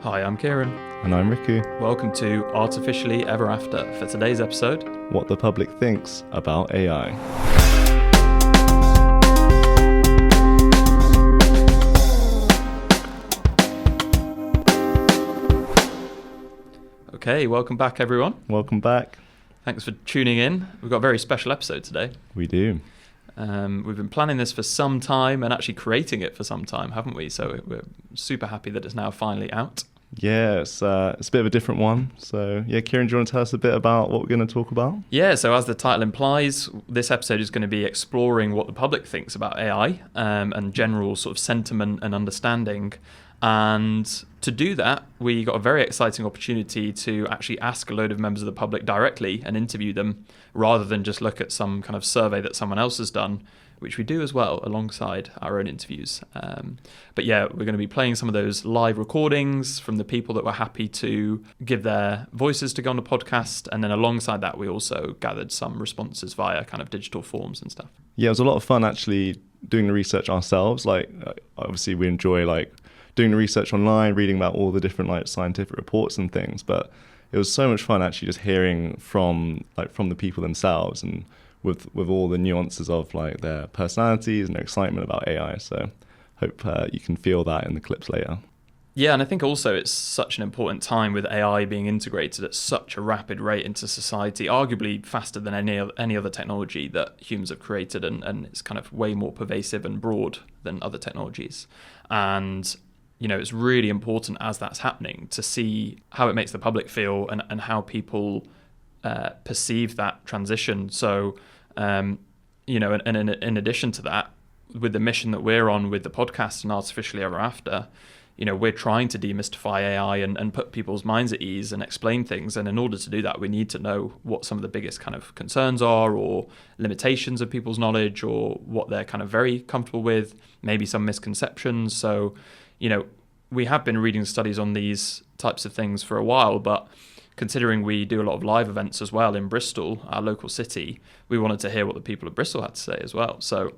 Hi, I'm Kieren. And I'm Riku. Welcome to Artificially Ever After. For today's episode, what the public thinks about AI. Okay, welcome back everyone. Welcome back. Thanks for tuning in. We've got a very special episode today. We do. We've been planning this for some time and actually creating it for some time, haven't we? So we're super happy that it's now finally out. Yeah, it's a bit of a different one. So yeah, Kieren, do you want to tell us a bit about what we're going to talk about? Yeah, so as the title implies, this episode is going to be exploring what the public thinks about AI and general sort of sentiment and understanding. And to do that, we got a very exciting opportunity to actually ask a load of members of the public directly and interview them rather than just look at some kind of survey that someone else has done, which we do as well alongside our own interviews. But yeah, we're going to be playing some of those live recordings from the people that were happy to give their voices to go on the podcast. And then alongside that, we also gathered some responses via kind of digital forms and stuff. Yeah, it was a lot of fun actually doing the research ourselves. Like, obviously we enjoy doing the research online, reading about all the different scientific reports and things, but it was so much fun actually just hearing from the people themselves and with all the nuances of their personalities and their excitement about AI. So hope you can feel that in the clips later. Yeah, and I think also it's such an important time with AI being integrated at such a rapid rate into society, arguably faster than any other technology that humans have created, and it's kind of way more pervasive and broad than other technologies. And you know, it's really important as that's happening to see how it makes the public feel and how people perceive that transition. So, you know, and in addition to that, with the mission that we're on with the podcast and Artificially Ever After, you know, we're trying to demystify AI and put people's minds at ease and explain things. And in order to do that, we need to know what some of the biggest kind of concerns are or limitations of people's knowledge or what they're kind of very comfortable with, maybe some misconceptions. So, you know, we have been reading studies on these types of things for a while, but considering we do a lot of live events as well in Bristol, our local city, we wanted to hear what the people of Bristol had to say as well. So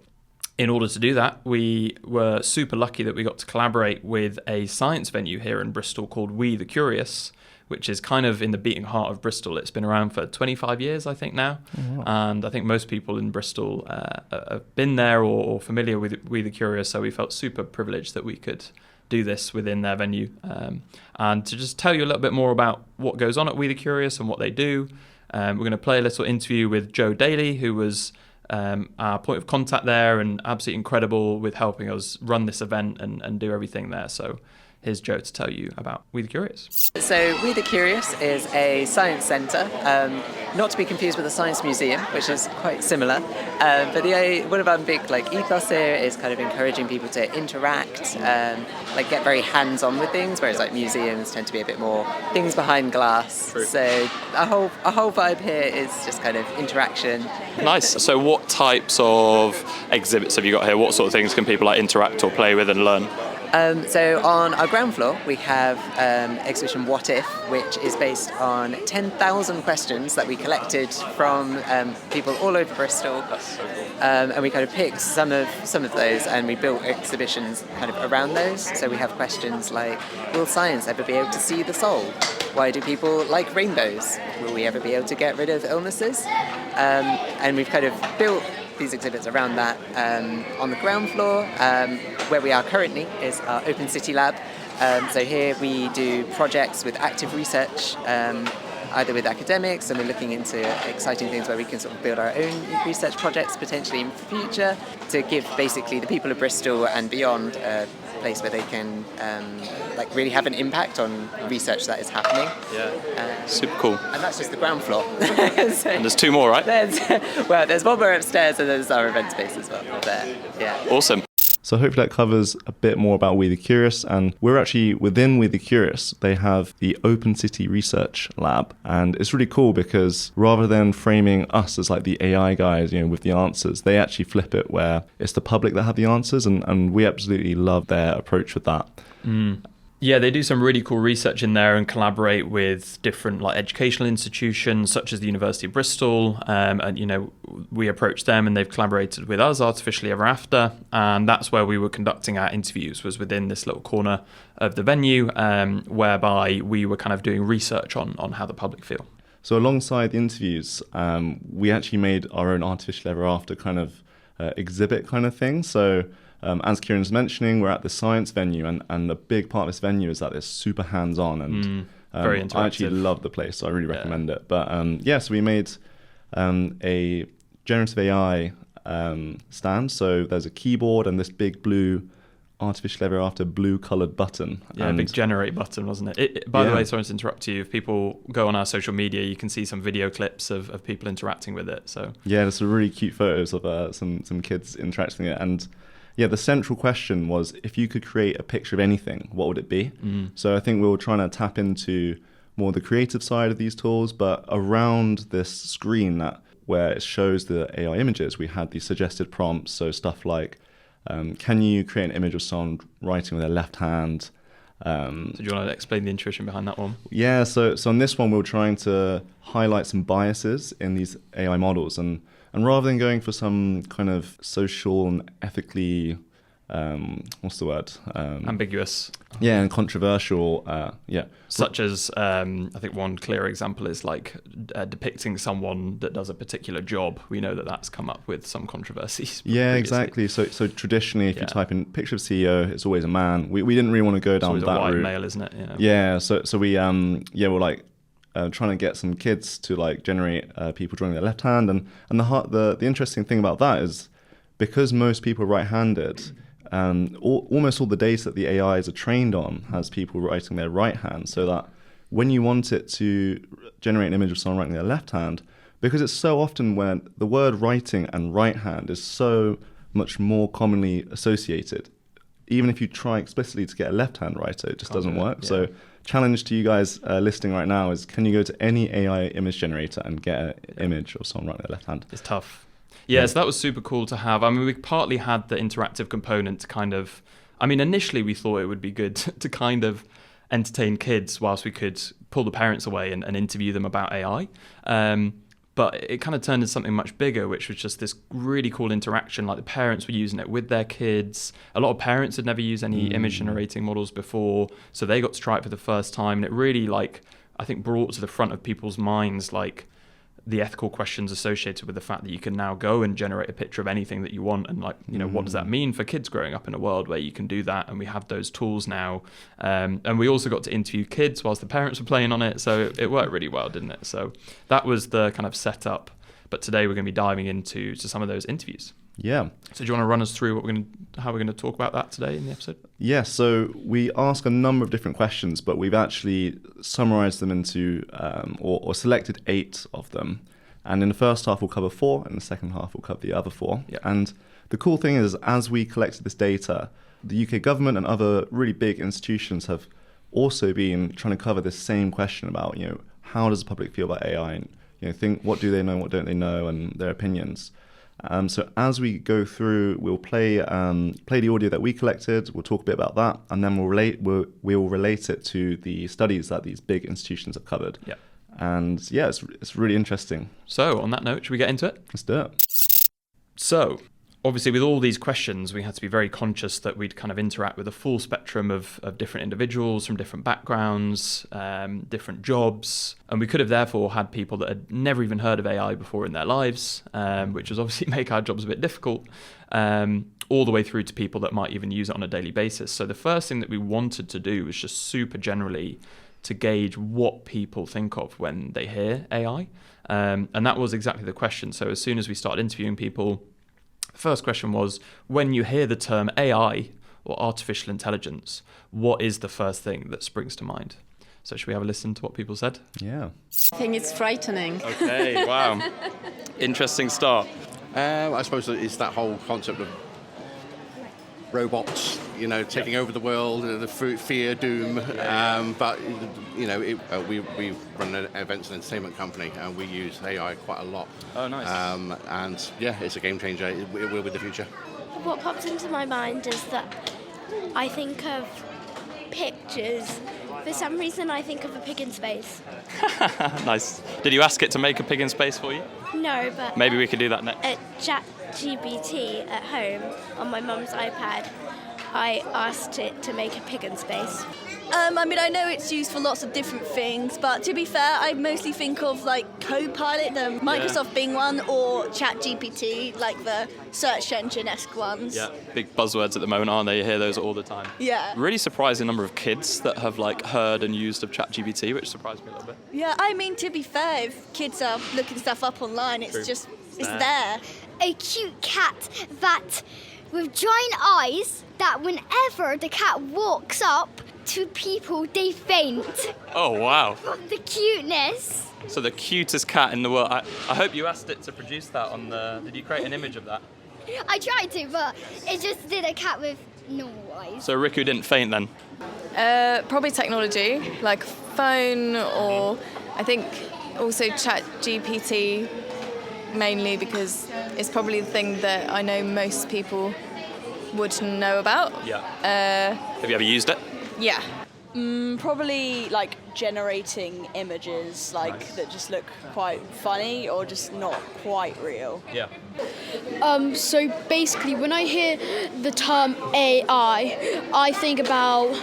in order to do that, we were super lucky that we got to collaborate with a science venue here in Bristol called We the Curious, which is kind of in the beating heart of Bristol. It's been around for 25 years, I think, now. Oh, wow. And I think most people in Bristol have been there or familiar with We the Curious, so we felt super privileged that we could do this within their venue. And to just tell you a little bit more about what goes on at We the Curious and what they do, we're going to play a little interview with Joe Daly, who was our point of contact there and absolutely incredible with helping us run this event and do everything there. So here's Joe to tell you about We the Curious. So We the Curious is a science centre, not to be confused with a science museum, which is quite similar. But one of our big ethos here is kind of encouraging people to interact, get very hands-on with things, whereas museums tend to be a bit more things behind glass. True. So our whole vibe here is just kind of interaction. Nice. So what types of exhibits have you got here? What sort of things can people interact or play with and learn? So on our ground floor, we have exhibition What If, which is based on 10,000 questions that we collected from people all over Bristol. That's so cool. And we kind of picked some of those and we built exhibitions kind of around those. So we have questions like, will science ever be able to see the soul? Why do people like rainbows? Will we ever be able to get rid of illnesses? And we've kind of built these exhibits around that. On the ground floor, where we are currently, is our Open City Lab. So here we do projects with active research, either with academics, and we're looking into exciting things where we can sort of build our own research projects potentially in the future to give basically the people of Bristol and beyond a place where they can really have an impact on research that is happening. Yeah, super cool. And that's just the ground floor. So and there's two more, right? There's one more upstairs and there's our event space as well there. Yeah. Awesome. So hopefully that covers a bit more about We the Curious, and we're actually within We the Curious. They have the Open City Research Lab, and it's really cool because rather than framing us as the AI guys, with the answers, they actually flip it where it's the public that have the answers, and we absolutely love their approach with that. Yeah, they do some really cool research in there and collaborate with different like educational institutions such as the University of Bristol. And we approached them and they've collaborated with us, Artificially Ever After, and that's where we were conducting our interviews, was within this little corner of the venue, whereby we were kind of doing research on how the public feel. So alongside the interviews, we actually made our own Artificial Ever After kind of exhibit kind of thing. So as Kieran's mentioning, we're at the science venue, and a big part of this venue is that it's super hands-on, and very interactive. I actually love the place, so I really recommend it. But so we made a generative AI stand. So there's a keyboard and this big blue Artificial Ever After blue-coloured button. Yeah, a big generate button, wasn't it? By the way, sorry to interrupt you, if people go on our social media, you can see some video clips of people interacting with it. So yeah, there's some really cute photos of some kids interacting with it. And yeah, the central question was, if you could create a picture of anything, what would it be? So I think we were trying to tap into more the creative side of these tools, but around this screen where it shows the AI images, we had these suggested prompts. So stuff like, can you create an image of someone writing with their left hand? So do you want to explain the intuition behind that one? Yeah, so on this one, we were trying to highlight some biases in these AI models. And rather than going for some kind of social and ethically, what's the word? Ambiguous. Yeah, and controversial. Such as, I think one clear example is like depicting someone that does a particular job. We know that that's come up with some controversies. Yeah, previously. Exactly. So traditionally, if you type in picture of CEO, it's always a man. We didn't really want to go down it's that a white route. male, isn't it? Yeah. So we we're like trying to get some kids to like generate people drawing their left hand, and the interesting thing about that is, because most people are right-handed. Almost all the data that the AIs are trained on has people writing their right hand, so that when you want it to generate an image of someone writing their left hand, because it's so often when the word writing and right hand is so much more commonly associated, even if you try explicitly to get a left hand writer, it just doesn't work. So challenge to you guys listening right now is, can you go to any AI image generator and get an image of someone writing their left hand? It's tough. Yeah, so that was super cool to have. I mean, we partly had the interactive component to kind of, initially we thought it would be good to kind of entertain kids whilst we could pull the parents away and interview them about AI. But it kind of turned into something much bigger, which was just this really cool interaction. Like the parents were using it with their kids. A lot of parents had never used any image generating models before, so they got to try it for the first time. And it really, I think, brought to the front of people's minds, the ethical questions associated with the fact that you can now go and generate a picture of anything that you want, and what does that mean for kids growing up in a world where you can do that, and we have those tools now, and we also got to interview kids whilst the parents were playing on it, so it worked really well, didn't it? So that was the kind of setup, but today we're going to be diving into some of those interviews. Yeah. So do you want to run us through how we're going to talk about that today in the episode? Yeah, so we ask a number of different questions, but we've actually summarized them into, or selected 8 of them. And in the first half, we'll cover 4, and the second half, we'll cover the other 4. Yeah. And the cool thing is, as we collected this data, the UK government and other really big institutions have also been trying to cover this same question about, how does the public feel about AI? And, think, what do they know, what don't they know, and their opinions. So as we go through, we'll play the audio that we collected. We'll talk a bit about that, and then we'll relate it to the studies that these big institutions have covered. Yeah. And yeah, it's really interesting. So on that note, should we get into it? Let's do it. So obviously, with all these questions, we had to be very conscious that we'd kind of interact with a full spectrum of different individuals from different backgrounds, different jobs. And we could have therefore had people that had never even heard of AI before in their lives, which was obviously make our jobs a bit difficult, all the way through to people that might even use it on a daily basis. So the first thing that we wanted to do was just super generally to gauge what people think of when they hear AI. And that was exactly the question. So as soon as we started interviewing people, the first question was, when you hear the term AI or artificial intelligence, what is the first thing that springs to mind? So should we have a listen to what people said? Yeah. I think it's frightening. Okay, wow. Interesting start. I suppose it's that whole concept of robots, taking over the world, the fear, doom. But we run an events and entertainment company, and we use AI quite a lot. Oh, nice. And yeah, it's a game changer. It will be the future. What pops into my mind is that I think of pictures. For some reason, I think of a pig in space. Nice. Did you ask it to make a pig in space for you? No, but Maybe we could do that next. at ChatGPT at home on my mum's iPad, I asked it to make a pig in space. I mean, I know it's used for lots of different things, but to be fair, I mostly think of like Copilot, the Microsoft Bing one, or ChatGPT, like the search engine-esque ones. Yeah, big buzzwords at the moment, aren't they? You hear those all the time. Yeah. Really surprising number of kids that have like heard and used of ChatGPT, which surprised me a little bit. Yeah, I mean, to be fair, if kids are looking stuff up online, it's True. just, it's there. A cute cat that with giant eyes that whenever the cat walks up to people, they faint. Oh, wow. The cuteness. So the cutest cat in the world. I hope you asked it to produce that on the... Did you create an image of that? I tried to, but it just did a cat with normal eyes. So Riku didn't faint then? Probably technology, like phone, or I think also ChatGPT, mainly because it's probably the thing that I know most people would know about. Yeah. Have you ever used it? Yeah. Probably like generating images like that just look quite funny or just not quite real. Yeah. So basically, when I hear the term AI, I think about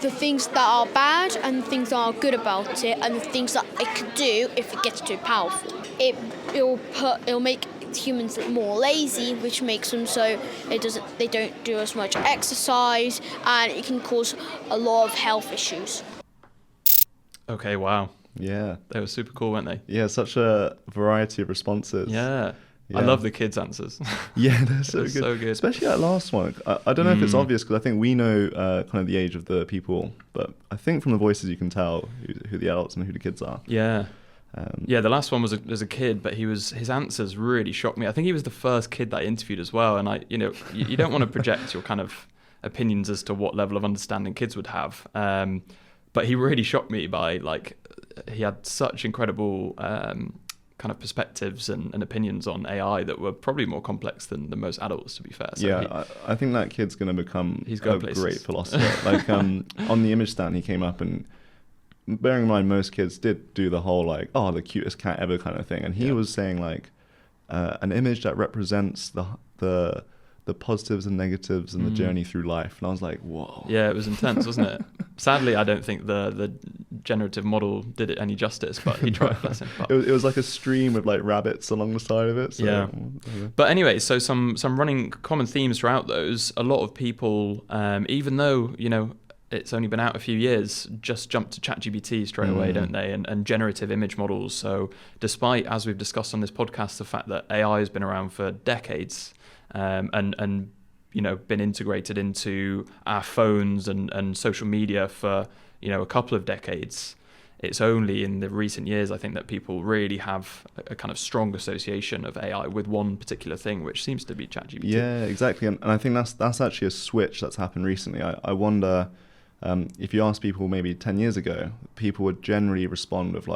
the things that are bad and the things that are good about it, and the things that it could do if it gets too powerful. It'll make humans more lazy, which makes them so they don't do as much exercise, and it can cause a lot of health issues. Okay, wow. Yeah. They were super cool, weren't they? Yeah, such a variety of responses. Yeah. Yeah. I love the kids' answers. Yeah, they're so good. So good. Especially that last one. I don't know if it's obvious because I think we know kind of the age of the people, but I think from the voices you can tell who the adults and who the kids are. Yeah. Yeah, the last one was a kid, but his answers really shocked me. I think he was the first kid that I interviewed as well, and you don't want to project your kind of opinions as to what level of understanding kids would have. But he really shocked me by he had such incredible kind of perspectives and opinions on AI that were probably more complex than most adults, to be fair. So yeah, I think that kid's going to become a great philosopher. On the image stand, he came up and, bearing in mind most kids did do the whole the cutest cat ever kind of thing, and he was saying an image that represents the positives and negatives and the journey through life, and I was like, whoa. Yeah, it was intense, wasn't it? Sadly, I don't think the generative model did it any justice, but he tried. Bless him. It was like a stream with rabbits along the side of it. So, yeah. But anyway, so some running common themes throughout those. A lot of people, even though it's only been out a few years, just jump to ChatGPT straight away, don't they? And generative image models. So despite, as we've discussed on this podcast, the fact that AI has been around for decades and been integrated into our phones and social media for, a couple of decades, it's only in the recent years, I think, that people really have a kind of strong association of AI with one particular thing, which seems to be ChatGPT. Yeah, exactly. And I think that's actually a switch that's happened recently. I wonder... if you ask people maybe 10 years ago, people would generally respond with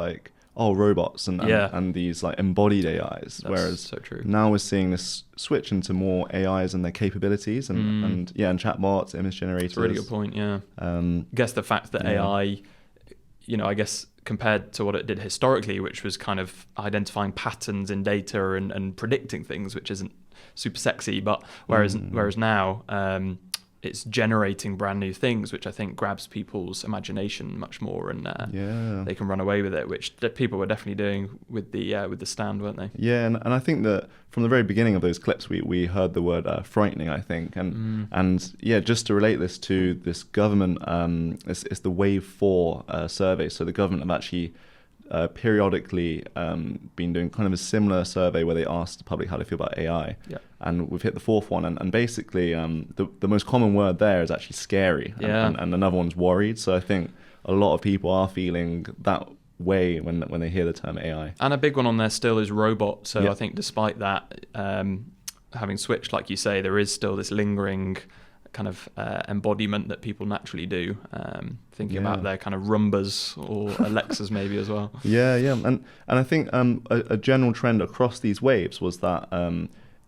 robots and these embodied AIs. That's whereas so true. Now we're seeing this switch into more AIs and their capabilities and chatbots, image generators. That's a really good point, yeah. I guess the fact that AI, I guess compared to what it did historically, which was kind of identifying patterns in data and predicting things, which isn't super sexy, but whereas now, it's generating brand new things, which I think grabs people's imagination much more, and they can run away with it, which people were definitely doing with the stand, weren't they? Yeah, and I think that from the very beginning of those clips, we heard the word frightening, I think, and just to relate this to this government, it's the Wave 4 survey. So the government have actually periodically been doing kind of a similar survey where they asked the public how they feel about AI. Yeah. And we've hit the fourth one, and basically the most common word there is actually scary, and another one's worried. So I think a lot of people are feeling that way when they hear the term AI. And a big one on there still is robot. So I think despite that, having switched, like you say, there is still this lingering kind of embodiment that people naturally do, thinking about their kind of Roombas or Alexas maybe as well. Yeah, and I think a general trend across these waves was that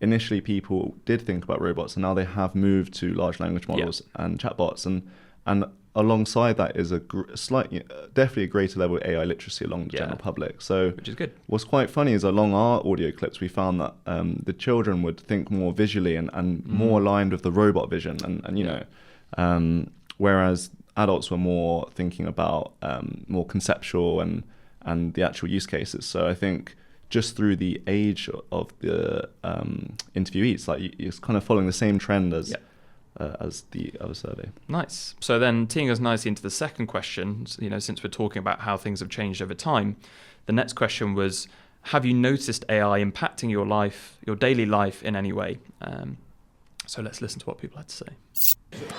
initially people did think about robots, and now they have moved to large language models and chatbots, and alongside that is definitely a greater level of AI literacy along the general public. So, which is good. What's quite funny is along our audio clips, we found that the children would think more visually and more aligned with the robot vision, and you know, whereas adults were more thinking about more conceptual and the actual use cases. So I think just through the age of the interviewees, like it's kind of following the same trend as the other survey. Nice. So then teeing us nicely into the second question, you know, since we're talking about how things have changed over time, the next question was, have you noticed AI impacting your life, your daily life in any way? So let's listen to what people had to say.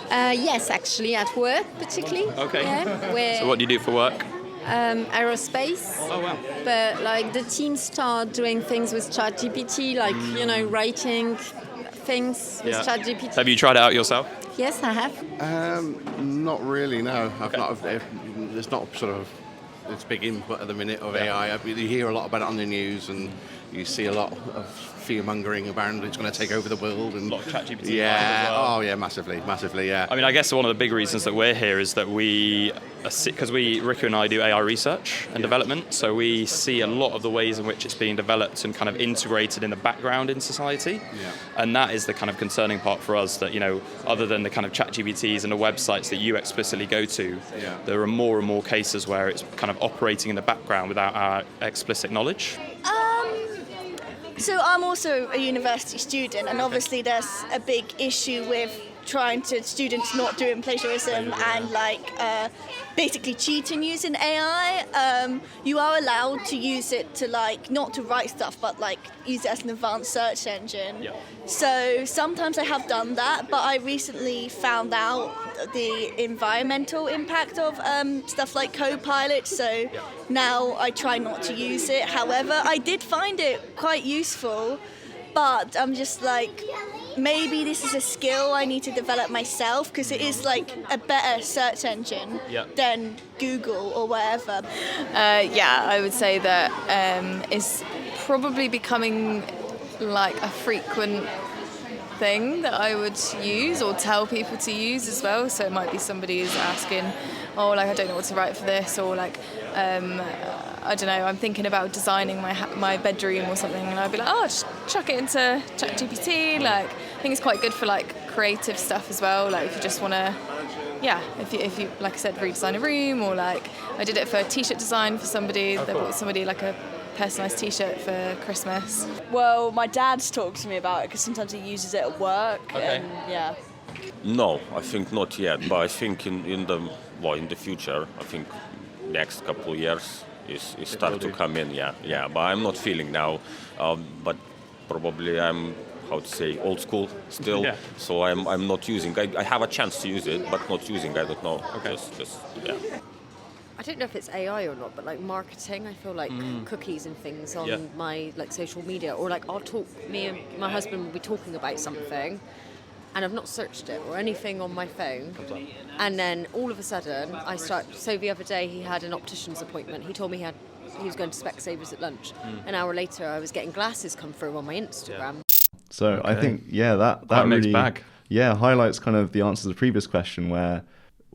Yes, actually, at work particularly. Okay. Yeah, So what do you do for work? Aerospace. Oh, wow. But like the team start doing things with ChatGPT, like, you know, writing things with ChatGPT. Have you tried it out yourself? Yes, I have. Not really, no. I've not. There's not sort of this big input at the minute of AI. You hear a lot about it on the news, and you see a lot of fear-mongering around it's going to take over the world. And a lot of ChatGPT. Yeah, as well. oh yeah, massively, yeah. I mean, I guess one of the big reasons that we're here is that because Riku and I do AI research and development, so we see a lot of the ways in which it's being developed and kind of integrated in the background in society. Yeah. And that is the kind of concerning part for us, that, you know, other than the kind of ChatGPTs and the websites that you explicitly go to, there are more and more cases where it's kind of operating in the background without our explicit knowledge. So I'm also a university student, and obviously there's a big issue with trying to students not doing plagiarism and basically cheating using AI. You are allowed to use it to not to write stuff, but use it as an advanced search engine. Yeah. So sometimes I have done that, but I recently found out the environmental impact of stuff like Copilot, so now I try not to use it. However, I did find it quite useful, but I'm just maybe this is a skill I need to develop myself, because it is a better search engine than Google or whatever. I would say that it's probably becoming a frequent thing that I would use or tell people to use as well. So it might be somebody who's asking, I don't know what to write for this, or I don't know, I'm thinking about designing my bedroom or something, and I'd be just chuck it into ChatGPT. I think it's quite good for creative stuff as well. If you just want to, if you like I said, redesign a room, or I did it for t-shirt design for somebody. They bought somebody a personalised t-shirt for Christmas. Well, my dad's talked to me about it because sometimes he uses it at work. Okay. And, No, I think not yet, but I think in the future, I think next couple of years is start to come in. But I'm not feeling now, but probably I'm old school still. So I'm not using. I have a chance to use it, but not using. I don't know. Okay. I don't know if it's AI or not, but marketing, I feel cookies and things on my social media, or me and my husband will be talking about something and I've not searched it or anything on my phone, and then all of a sudden so the other day he had an optician's appointment. He told me he was going to Specsavers at lunch. An hour later I was getting glasses come through on my Instagram. So I think that really highlights kind of the answer to the previous question, where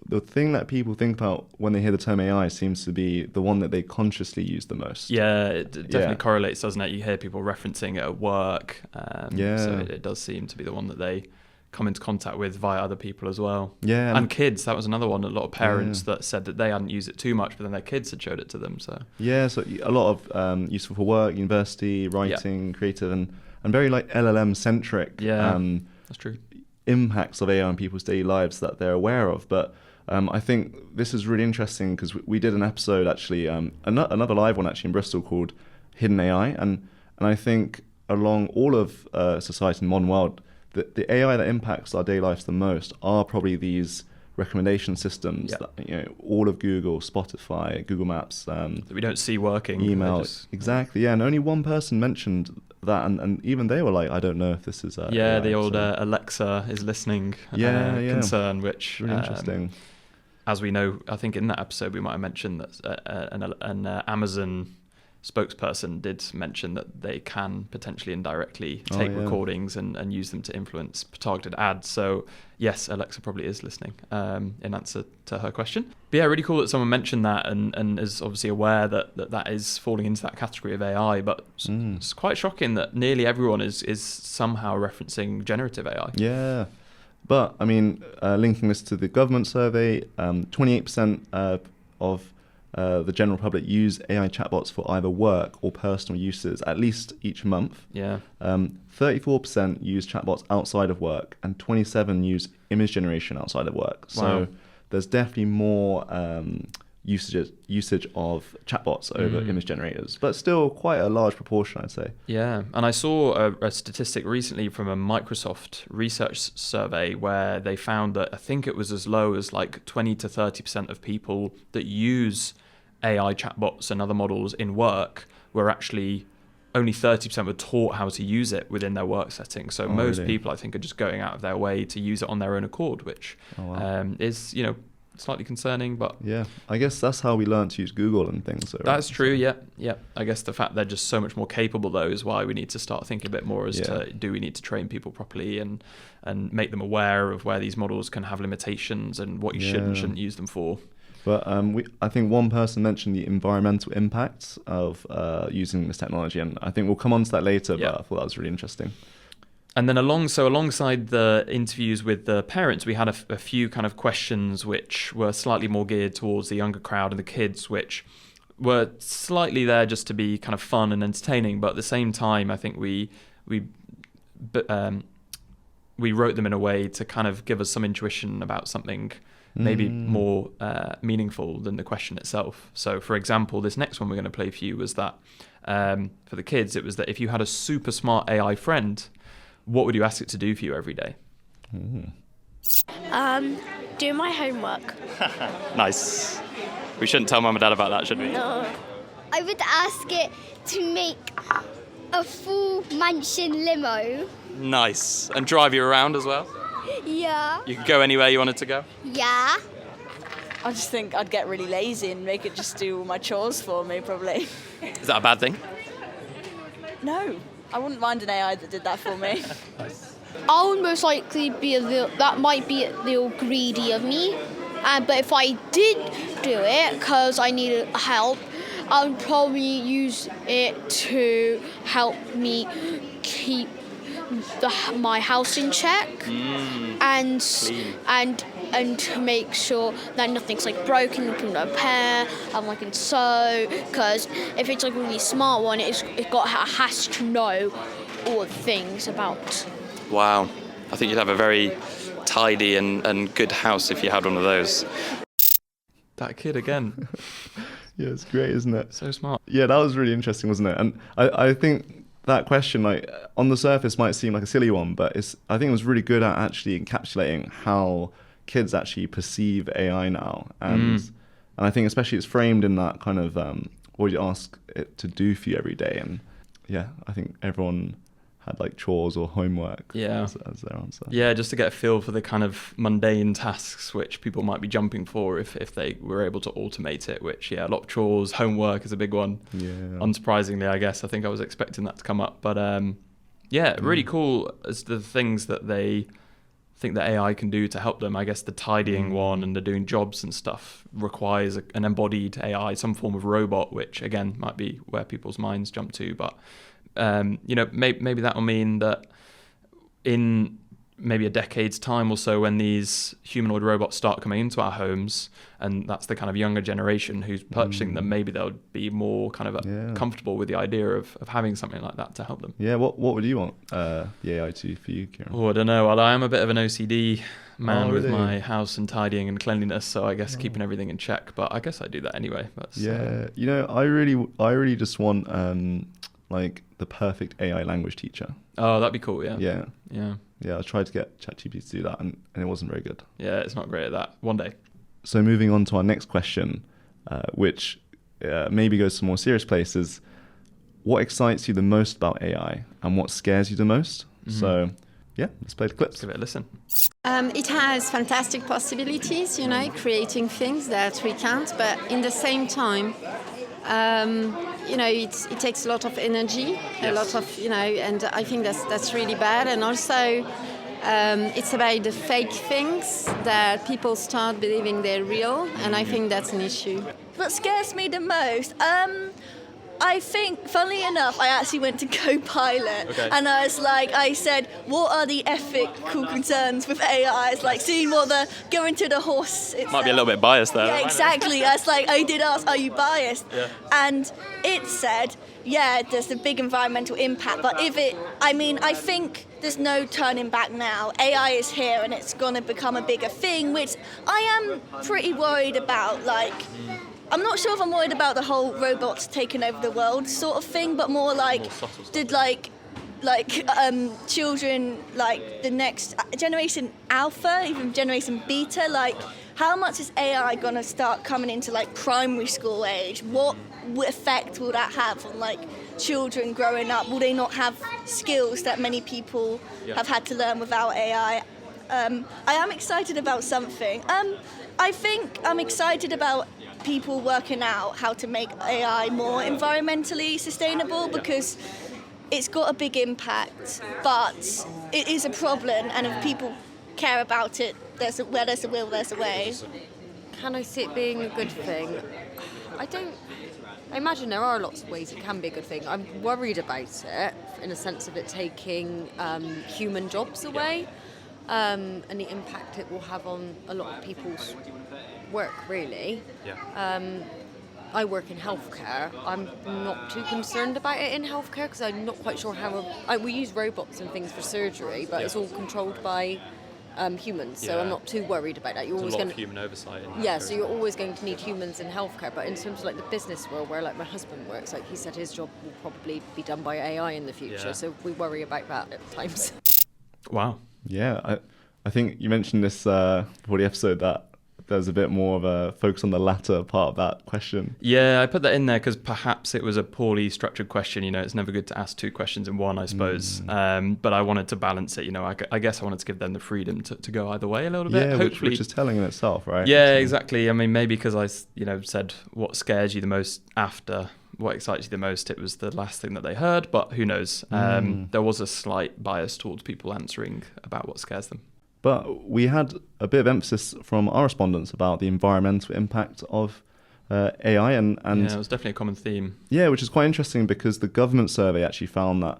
the thing that people think about when they hear the term AI seems to be the one that they consciously use the most. Yeah, it definitely correlates, doesn't it? You hear people referencing it at work. So it does seem to be the one that they come into contact with via other people as well. Yeah. And kids, that was another one. A lot of parents that said that they hadn't used it too much, but then their kids had showed it to them. So so a lot of useful for work, university, writing, creative, and very LLM centric. That's true. Impacts of AI on people's daily lives that they're aware of. But I think this is really interesting because we did an episode actually, another live one actually in Bristol called Hidden AI, and I think along all of society in the modern world, the AI that impacts our daily lives the most are probably these recommendation systems that all of Google, Spotify, Google Maps, that we don't see working. Email, exactly. And only one person mentioned that, and even they were I don't know if this is AI, the old Alexa is listening concern, which really interesting. As we know, I think in that episode we might have mentioned that an Amazon spokesperson did mention that they can potentially indirectly take recordings and use them to influence targeted ads. So yes, Alexa probably is listening in answer to her question. But yeah, really cool that someone mentioned that and is obviously aware that is falling into that category of AI. But it's quite shocking that nearly everyone is somehow referencing generative AI. Yeah. But, I mean, linking this to the government survey, 28% of the general public use AI chatbots for either work or personal uses at least each month. Yeah. 34% use chatbots outside of work, and 27% use image generation outside of work. So there's definitely more usage of chatbots over image generators, but still quite a large proportion, I'd say. Yeah, and I saw a statistic recently from a Microsoft research survey where they found that I think it was as low as like 20 to 30% of people that use AI chatbots and other models in work were actually only 30% were taught how to use it within their work setting. So most people, I think, are just going out of their way to use it on their own accord, which is, slightly concerning, but yeah, I guess that's how we learn to use Google and things. That's true. Yeah. I guess the fact they're just so much more capable, though, is why we need to start thinking a bit more as to do we need to train people properly and make them aware of where these models can have limitations and what you should and shouldn't use them for. But I think one person mentioned the environmental impacts of using this technology, and I think we'll come on to that later. But I thought that was really interesting. And then alongside the interviews with the parents, we had a few kind of questions which were slightly more geared towards the younger crowd and the kids, which were slightly there just to be kind of fun and entertaining. But at the same time, I think we wrote them in a way to kind of give us some intuition about something maybe more meaningful than the question itself. So, for example, this next one we're going to play for you was that for the kids, it was that if you had a super smart AI friend, what would you ask it to do for you every day? Do my homework. Nice. We shouldn't tell mum and dad about that, should we? No. I would ask it to make a full mansion limo. Nice. And drive you around as well? Yeah. You could go anywhere you wanted to go? Yeah. I just think I'd get really lazy and make it just do all my chores for me, probably. Is that a bad thing? No. I wouldn't mind an AI that did that for me. I would most likely be that might be a little greedy of me, but if I did do it because I needed help, I would probably use it to help me keep my house in check and to make sure that nothing's like broken, we can repair, and I can sew. Because if it's like a really smart one, it has to know all the things about. Wow, I think you'd have a very tidy and good house if you had one of those. That kid again. Yeah, it's great, isn't it? So smart. Yeah, that was really interesting, wasn't it? And I think that question, like on the surface, might seem like a silly one, but I think it was really good at actually encapsulating how kids actually perceive AI now, and I think especially it's framed in that kind of what you ask it to do for you every day, and yeah, I think everyone had like chores or homework as their answer. Yeah, just to get a feel for the kind of mundane tasks which people might be jumping for if they were able to automate it, which a lot of chores, homework is a big one. Yeah. Unsurprisingly, I guess. I think I was expecting that to come up. But really cool as the things that they think that AI can do to help them. I guess the tidying one and the doing jobs and stuff requires an embodied AI, some form of robot, which again might be where people's minds jump to. But maybe that will mean that in maybe a decade's time or so, when these humanoid robots start coming into our homes, and that's the kind of younger generation who's purchasing them, maybe they'll be more kind of comfortable with the idea of having something like that to help them. Yeah, what would you want the AI to do for you, Kieren? Oh, I don't know. Well, I am a bit of an OCD man with my house and tidying and cleanliness, so I guess keeping everything in check, but I guess I do that anyway. I really just want like the perfect AI language teacher. Oh, that'd be cool. Yeah. I tried to get ChatGPT to do that, and it wasn't very good. Yeah, it's not great at that. One day. So moving on to our next question, which maybe goes to more serious places. What excites you the most about AI, and what scares you the most? So, let's play the clips. Let's give it a listen. It has fantastic possibilities, creating things that we can't, but in the same time, It takes a lot of energy, a lot of, and I think that's really bad. And also, it's about the fake things that people start believing they're real, and I think that's an issue. What scares me the most? I think, funnily enough, I actually went to Copilot, and I said, what are the ethical concerns with AI? It's like seeing what going to the horse. Might be a little bit biased there. Yeah, exactly. I did ask, are you biased? Yeah. And it said, yeah, there's a big environmental impact, but I think there's no turning back now. AI is here and it's going to become a bigger thing, which I am pretty worried about. I'm not sure if I'm worried about the whole robots taking over the world sort of thing, but more did children, the next generation alpha, even generation beta, how much is AI going to start coming into primary school age? What effect will that have on children growing up? Will they not have skills that many people have had to learn without AI? I am excited about something. I think I'm excited about people working out how to make AI more environmentally sustainable, because it's got a big impact, but it is a problem, and if people care about it, where there's a will, there's a way. Can I see it being a good thing? I imagine there are lots of ways it can be a good thing. I'm worried about it in a sense of it taking human jobs away, and the impact it will have on a lot of people's work, really. I work in healthcare. I'm not too concerned about it in healthcare because I'm not quite sure how... we use robots and things for surgery, but it's all controlled by humans, so I'm not too worried about that. There's a lot of human oversight. So you're always going to need humans in healthcare, but in terms of the business world, where my husband works, he said his job will probably be done by AI in the future, so we worry about that at times. Wow. Yeah, I think you mentioned this before the episode, that there's a bit more of a focus on the latter part of that question. Yeah, I put that in there because perhaps it was a poorly structured question. It's never good to ask two questions in one, I suppose. But I wanted to balance it. I guess I wanted to give them the freedom to go either way a little bit. Yeah, hopefully. which is telling in itself, right? Yeah, exactly. I mean, maybe because I, said what scares you the most after what excites you the most, it was the last thing that they heard. But who knows? There was a slight bias towards people answering about what scares them. But we had a bit of emphasis from our respondents about the environmental impact of AI, and yeah, it was definitely a common theme. Yeah, which is quite interesting because the government survey actually found that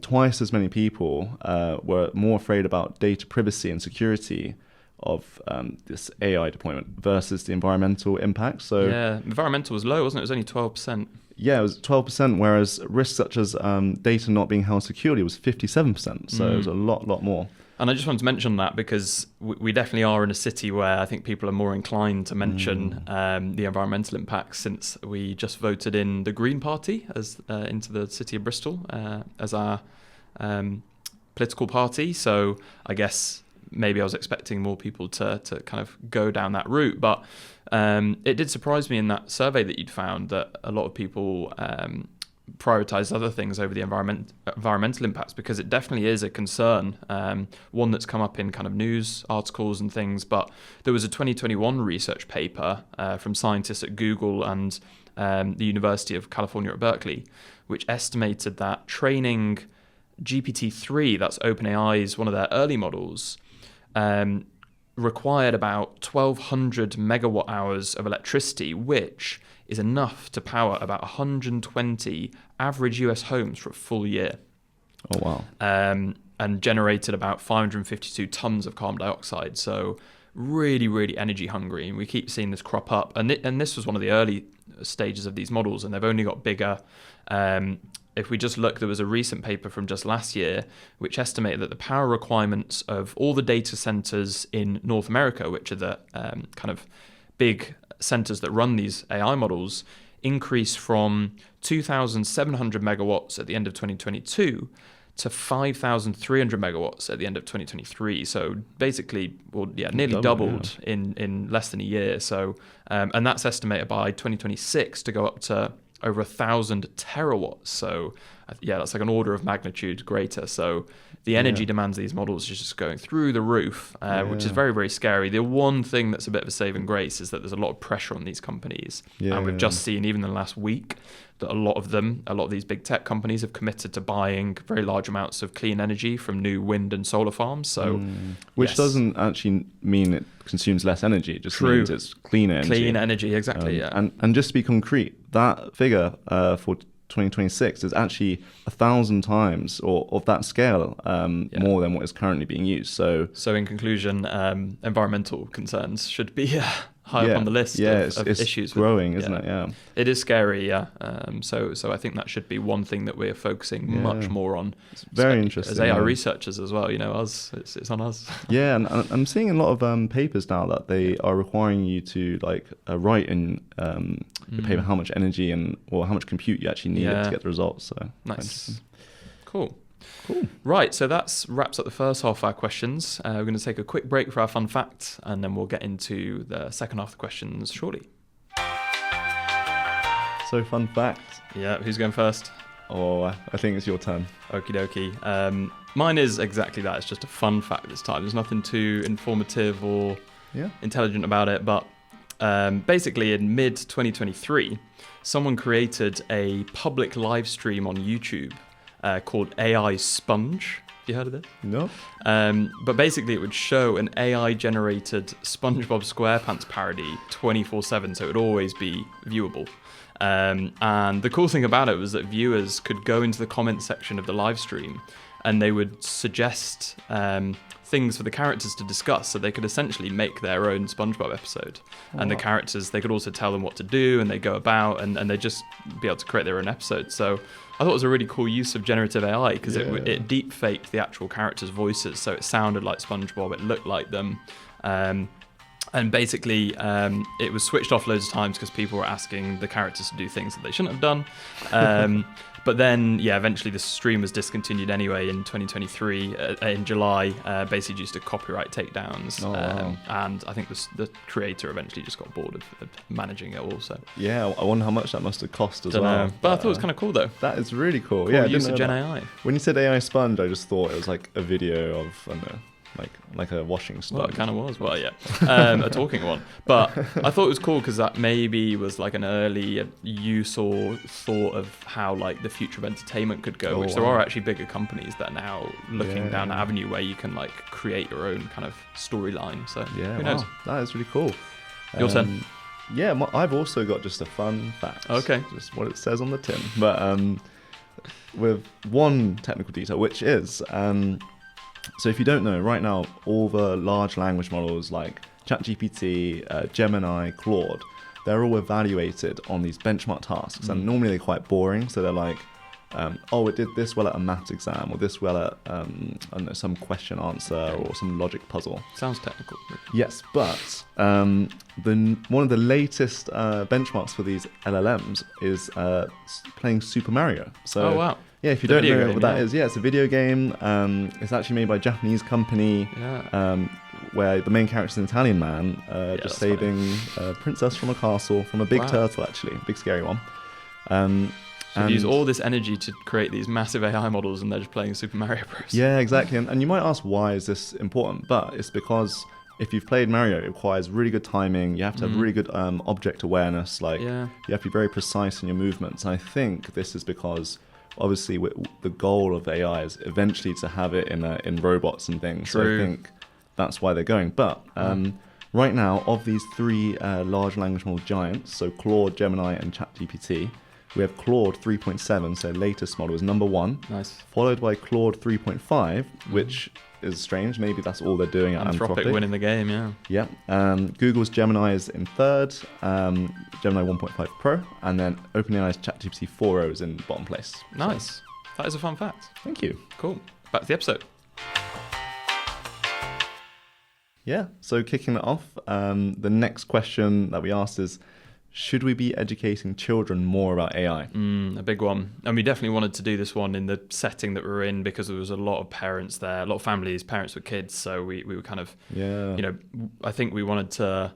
twice as many people were more afraid about data privacy and security of this AI deployment versus the environmental impact. So yeah, environmental was low, wasn't it? It was only 12%. Yeah, it was 12%, whereas risks such as data not being held securely was 57%. So it was a lot more. And I just wanted to mention that because we definitely are in a city where I think people are more inclined to mention the environmental impacts, since we just voted in the Green Party as into the city of Bristol as our political party. So I guess maybe I was expecting more people to kind of go down that route. But it did surprise me in that survey that you'd found that a lot of people prioritize other things over the environmental impacts, because it definitely is a concern, one that's come up in kind of news articles and things. But there was a 2021 research paper from scientists at Google and the University of California at Berkeley, which estimated that training GPT-3, that's OpenAI's one of their early models, required about 1,200 megawatt hours of electricity, which is enough to power about 120 average US homes for a full year. Oh, wow. And generated about 552 tons of carbon dioxide. So really, really energy hungry. And we keep seeing this crop up. And this was one of the early stages of these models, and they've only got bigger. If we just look, there was a recent paper from just last year which estimated that the power requirements of all the data centers in North America, which are the kind of big centers that run these AI models, increase from 2,700 megawatts at the end of 2022 to 5,300 megawatts at the end of 2023. So basically, nearly doubled in less than a year. So, and that's estimated by 2026 to go up to over 1,000 terawatts. So that's like an order of magnitude greater. So the energy demands of these models is just going through the roof, which is very, very scary. The one thing that's a bit of a saving grace is that there's a lot of pressure on these companies. And we've just seen, even in the last week, that a lot of these big tech companies have committed to buying very large amounts of clean energy from new wind and solar farms. So, which doesn't actually mean it consumes less energy. It just means it's cleaner energy. Clean energy, exactly. And just to be concrete, that figure for 2026 is actually 1,000 times, or of that scale, more than what is currently being used. So in conclusion, environmental concerns should be high up on the list of it's issues. Growing, isn't it? Yeah, it is scary. So I think that should be one thing that we're focusing much more on. It's very interesting as AI researchers as well. Us, it's on us. Yeah, and I'm seeing a lot of papers now that they are requiring you to write in your paper how much energy or how much compute you actually need to get the results. So nice, cool. Right, so that wraps up the first half of our questions. We're going to take a quick break for our fun fact, and then we'll get into the second half of the questions shortly. So, fun fact. Yeah, who's going first? Oh, I think it's your turn. Okie dokie. Mine is exactly that. It's just a fun fact this time. There's nothing too informative or intelligent about it, but basically in mid-2023, someone created a public live stream on YouTube called AI Sponge. Have you heard of this? No. But basically it would show an AI-generated SpongeBob SquarePants parody 24/7, so it would always be viewable. And the cool thing about it was that viewers could go into the comment section of the live stream and they would suggest things for the characters to discuss, so they could essentially make their own SpongeBob episode. And the characters, they could also tell them what to do, and they go about and they just be able to create their own episode. So I thought it was a really cool use of generative AI because it deep faked the actual characters' voices, so it sounded like SpongeBob, it looked like them. And basically, it was switched off loads of times because people were asking the characters to do things that they shouldn't have done. But then, eventually the stream was discontinued anyway in 2023, in July, basically due to copyright takedowns. And I think the creator eventually just got bored of managing it all. So. Yeah, I wonder how much that must have cost as well. Know. But I thought it was kind of cool, though. That is really cool. Cool use of Gen AI. When you said AI Sponge, I just thought it was like a video of, I don't know, like a washing sponge. Well, it kind of was. Well, a talking one. But I thought it was cool because that maybe was like an early use or thought of how the future of entertainment could go, there are actually bigger companies that are now looking down that avenue where you can create your own kind of storyline. So who knows? That is really cool. Your turn. Yeah, I've also got just a fun fact. Okay. Just what it says on the tin. But with one technical detail, which is... so if you don't know, right now, all the large language models like ChatGPT, Gemini, Claude, they're all evaluated on these benchmark tasks. And normally they're quite boring. So they're like, it did this well at a maths exam, or this well at I don't know, some question answer or some logic puzzle. Sounds technical. Yes, but one of the latest benchmarks for these LLMs is playing Super Mario. So, wow. Yeah, if you don't know what that is, it's a video game. It's actually made by a Japanese company where the main character is an Italian man just saving a princess from a castle from a big turtle, actually, a big scary one. So use all this energy to create these massive AI models and they're just playing Super Mario Bros. Yeah, exactly. And you might ask, why is this important? But it's because if you've played Mario, it requires really good timing. You have to have really good object awareness. You have to be very precise in your movements. And I think this is because... obviously, the goal of AI is eventually to have it in robots and things. True. So I think that's why they're going. But right now, of these three large language model giants, so Claude, Gemini, and ChatGPT, we have Claude 3.7, so latest model is number one. Nice. Followed by Claude 3.5, which is strange. Maybe that's all they're doing at Anthropic. Winning the game, yeah. Yeah. Google's Gemini is in third, Gemini 1.5 Pro, and then OpenAI's ChatGPT 4.0 is in bottom place. Nice. So, that is a fun fact. Thank you. Cool. Back to the episode. Yeah, so kicking it off, the next question that we asked is, should we be educating children more about AI? A big one. And we definitely wanted to do this one in the setting that we're in because there was a lot of parents there, a lot of families, parents with kids. So we were kind of, I think we wanted to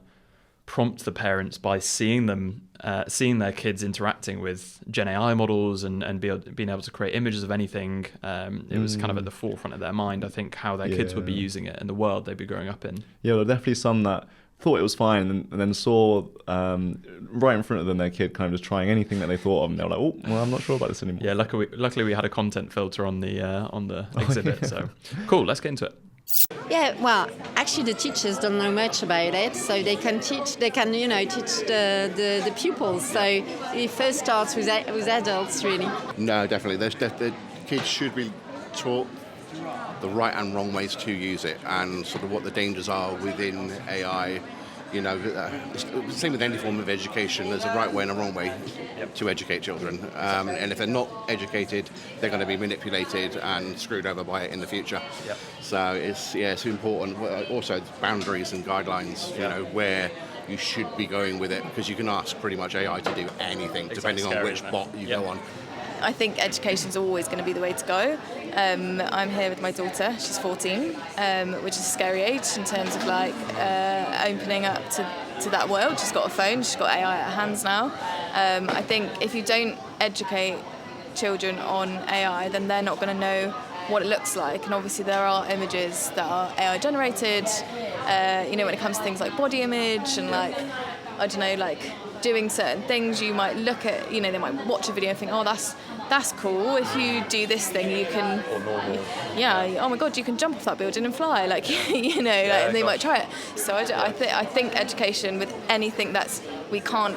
prompt the parents by seeing their kids interacting with Gen AI models and being able to create images of anything. It was kind of at the forefront of their mind, I think, how their kids would be using it in the world they'd be growing up in. Yeah, there were definitely some that thought it was fine and then saw right in front of them their kid kind of just trying anything that they thought of, and they were like, oh, well, I'm not sure about this anymore. Yeah, luckily we had a content filter on the exhibit. So cool, let's get into it. Yeah, well, actually the teachers don't know much about it, so they can teach the pupils. So it first starts with adults, really. No, definitely. The kids should be taught the right and wrong ways to use it, and sort of what the dangers are within AI. You know, it's the same with any form of education. There's a right way and a wrong way to educate children. And if they're not educated, they're going to be manipulated and screwed over by it in the future. Yep. So it's important. Also, boundaries and guidelines, you know, where you should be going with it, because you can ask pretty much AI to do anything, depending on which bot you go on. I think education's always going to be the way to go. I'm here with my daughter, she's 14, which is a scary age in terms of like opening up to that world. She's got a phone, she's got AI at her hands now. I think if you don't educate children on AI, then they're not going to know what it looks like. And obviously there are images that are AI generated, you know, when it comes to things like body image and like, I don't know, like doing certain things, you might look at, you know, they might watch a video and think, oh, that's cool. If you do this thing, you can, oh my God, you can jump off that building and fly, like, you know, and they might try it. So I think education with anything that's we can't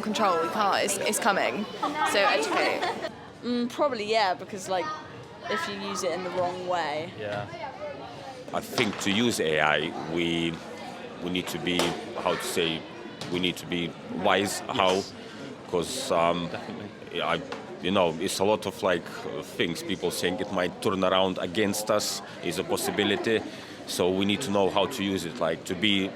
control, it's coming. So educate. Probably, yeah, because like if you use it in the wrong way. Yeah. I think to use AI, we need to be, we need to be wise how, because it's a lot of like things people saying it might turn around against us is a possibility. So we need to know how to use it. Like to be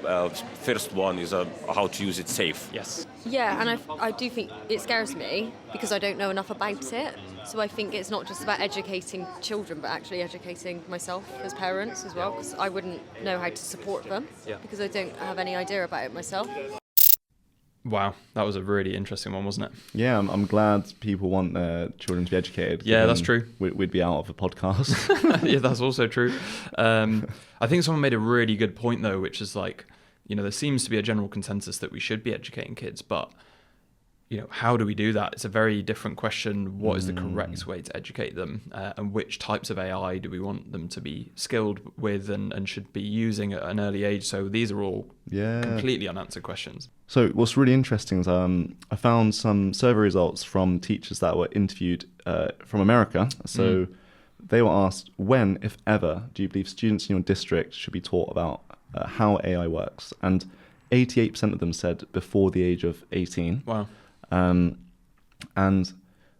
first one is how to use it safe. Yes. Yeah, and I do think it scares me because I don't know enough about it. So I think it's not just about educating children, but actually educating myself as parents as well, because I wouldn't know how to support them because I don't have any idea about it myself. Wow, that was a really interesting one, wasn't it? Yeah, I'm glad people want their children to be educated. Yeah, that's true. We'd be out of the podcast. Yeah, that's also true. I think someone made a really good point, though, which is like, you know, there seems to be a general consensus that we should be educating kids, but, you know, how do we do that? It's a very different question. What is the correct way to educate them? And which types of AI do we want them to be skilled with and should be using at an early age? So these are all completely unanswered questions. So what's really interesting is I found some survey results from teachers that were interviewed from America. So they were asked, when, if ever, do you believe students in your district should be taught about how AI works? And 88% of them said before the age of 18. Wow. And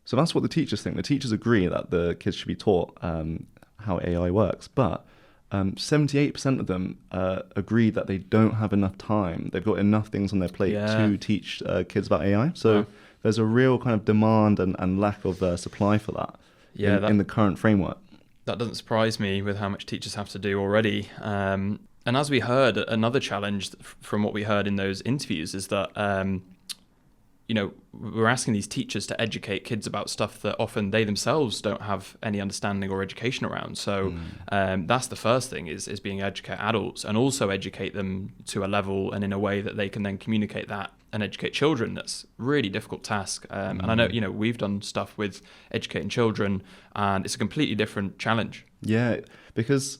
so that's what the teachers think. The teachers agree that the kids should be taught how AI works, but 78% of them agree that they don't have enough time. They've got enough things on their plate to teach kids about AI. So there's a real kind of demand and lack of supply for that, in the current framework. That doesn't surprise me with how much teachers have to do already. And as we heard, another challenge from what we heard in those interviews is that you know, we're asking these teachers to educate kids about stuff that often they themselves don't have any understanding or education around. So that's the first thing is being educate adults and also educate them to a level and in a way that they can then communicate that and educate children. That's a really difficult task. And I know, you know, we've done stuff with educating children and it's a completely different challenge. Yeah, because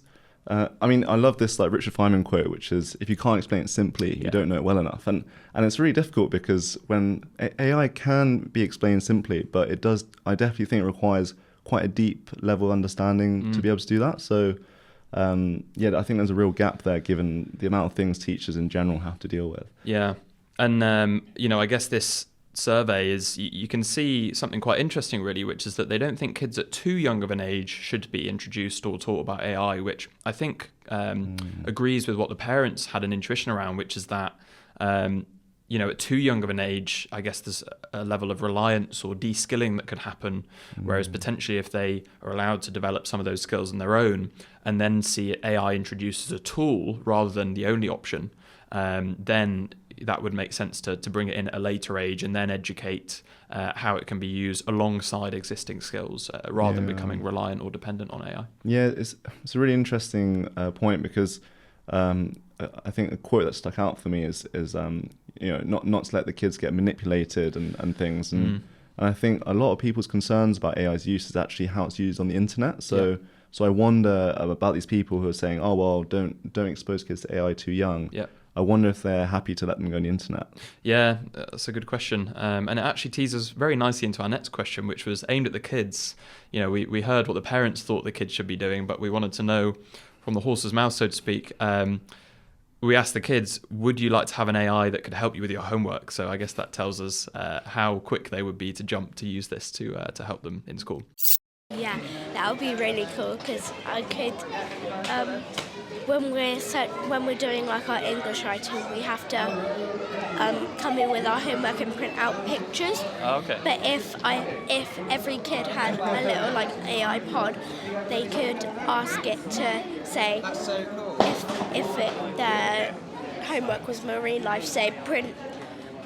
I mean, I love this like Richard Feynman quote, which is, if you can't explain it simply, you don't know it well enough. And it's really difficult because when AI can be explained simply, but it does, I definitely think it requires quite a deep level of understanding to be able to do that. So I think there's a real gap there given the amount of things teachers in general have to deal with. Yeah. And, you know, I guess this survey is you can see something quite interesting really, which is that they don't think kids at too young of an age should be introduced or taught about AI, which I think agrees with what the parents had an intuition around, which is that you know, at too young of an age, I guess there's a level of reliance or de-skilling that could happen, whereas potentially if they are allowed to develop some of those skills on their own and then see AI introduced as a tool rather than the only option, then that would make sense to bring it in at a later age and then educate how it can be used alongside existing skills rather than becoming reliant or dependent on AI. Yeah, it's a really interesting point, because I think a quote that stuck out for me is not to let the kids get manipulated and things. And I think a lot of people's concerns about AI's use is actually how it's used on the internet. So I wonder about these people who are saying, oh, well, don't expose kids to AI too young. Yeah. I wonder if they're happy to let them go on the internet. Yeah, that's a good question. And it actually teases very nicely into our next question, which was aimed at the kids. We heard what the parents thought the kids should be doing, but we wanted to know from the horse's mouth, so to speak. We asked the kids, would you like to have an AI that could help you with your homework? So I guess that tells us how quick they would be to jump to use this to help them in school. Yeah, that would be really cool, because I could, when we're doing like our English writing, we have to come in with our homework and print out pictures. Oh, okay. But if every kid had a little like AI pod, they could ask it to say, if their homework was marine life, say print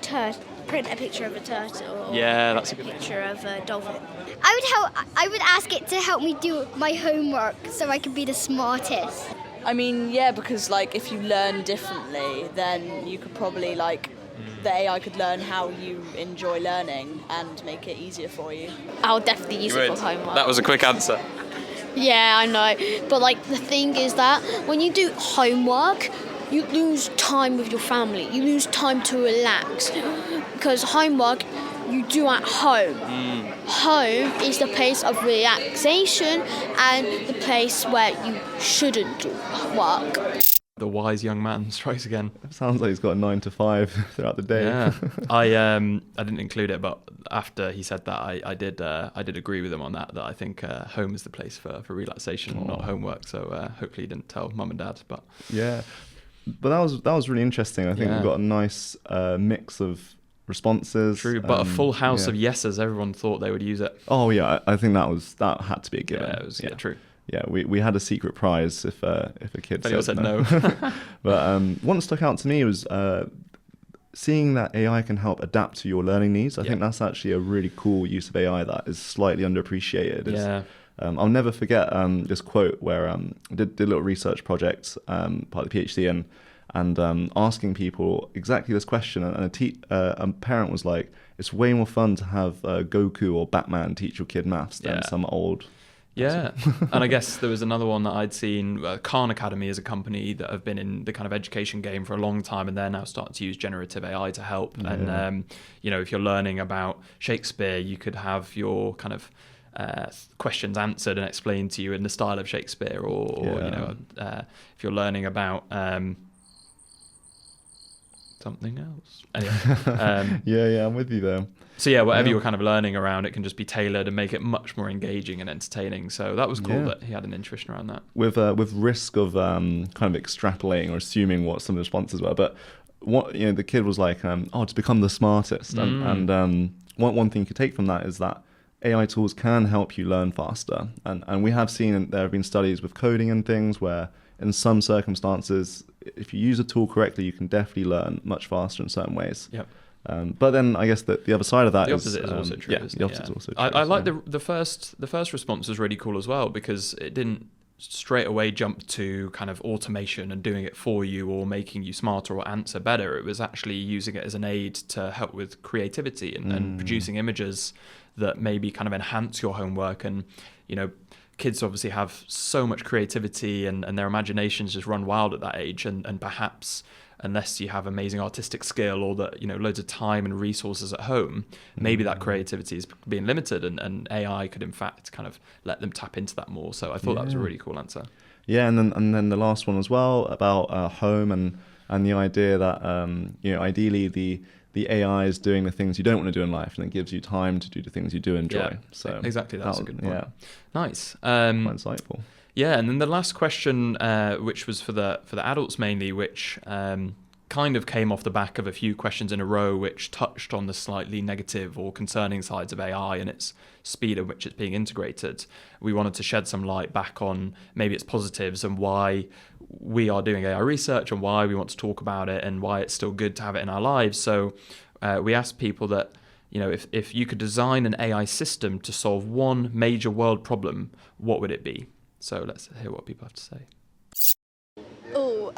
a picture of a turtle, or that's a picture of a dolphin. I would ask it to help me do my homework so I could be the smartest. I mean, yeah, because like if you learn differently, then you could probably the AI could learn how you enjoy learning and make it easier for you. I'll definitely use it for homework. That was a quick answer. Yeah, I know. But the thing is that when you do homework, you lose time with your family. You lose time to relax. Because homework you do at home. Home is the place of relaxation and the place where you shouldn't do work. The wise young man strikes again. It sounds like he's got a 9 to 5 throughout the day. Yeah, I didn't include it, but after he said that, I did agree with him on that I think home is the place for relaxation, not homework. So hopefully he didn't tell mum and dad. But yeah, but that was really interesting. I think we've got a nice mix of responses. True, but a full house of yeses. Everyone thought they would use it. Oh yeah, I think that had to be a given. Yeah, it was true. Yeah, we had a secret prize if a kid said no. But one that stuck out to me was seeing that AI can help adapt to your learning needs. I think that's actually a really cool use of AI that is slightly underappreciated. I'll never forget this quote where I did a little research project, part of the PhD, and asking people exactly this question. And a parent was like, it's way more fun to have Goku or Batman teach your kid maths than some old... Yeah, and I guess there was another one that I'd seen. Khan Academy is a company that have been in the kind of education game for a long time, and they're now starting to use generative AI to help. Yeah. And if you're learning about Shakespeare, you could have your kind of questions answered and explained to you in the style of Shakespeare, or if you're learning about something else. Anyway, yeah, I'm with you there. So whatever you're kind of learning around, it can just be tailored and make it much more engaging and entertaining. So that was cool that he had an intuition around that. With risk of kind of extrapolating or assuming what some of the responses were, but what the kid was like, to become the smartest. And one thing you could take from that is that AI tools can help you learn faster. And we have seen there have been studies with coding and things where in some circumstances, if you use a tool correctly, you can definitely learn much faster in certain ways. Yep. But then I guess that the other side of that is also true. Yeah, the opposite is also true. I like the first response was really cool as well, because it didn't straight away jump to kind of automation and doing it for you or making you smarter or answer better. It was actually using it as an aid to help with creativity and producing images that maybe kind of enhance your homework. And kids obviously have so much creativity and their imaginations just run wild at that age, and perhaps unless you have amazing artistic skill or that loads of time and resources at home, maybe that creativity is being limited, and AI could in fact kind of let them tap into that more. So I thought that was a really cool answer. Yeah, and then the last one as well about home and the idea that ideally the AI is doing the things you don't want to do in life, and it gives you time to do the things you do enjoy. Yeah, so exactly, that's a good point. Yeah. Nice. Quite insightful. Yeah, and then the last question, which was for the adults mainly, which kind of came off the back of a few questions in a row, which touched on the slightly negative or concerning sides of AI and its speed at which it's being integrated. We wanted to shed some light back on maybe its positives and why we are doing AI research and why we want to talk about it and why it's still good to have it in our lives. So we asked people that, if you could design an AI system to solve one major world problem, what would it be? So let's hear what people have to say. Oh,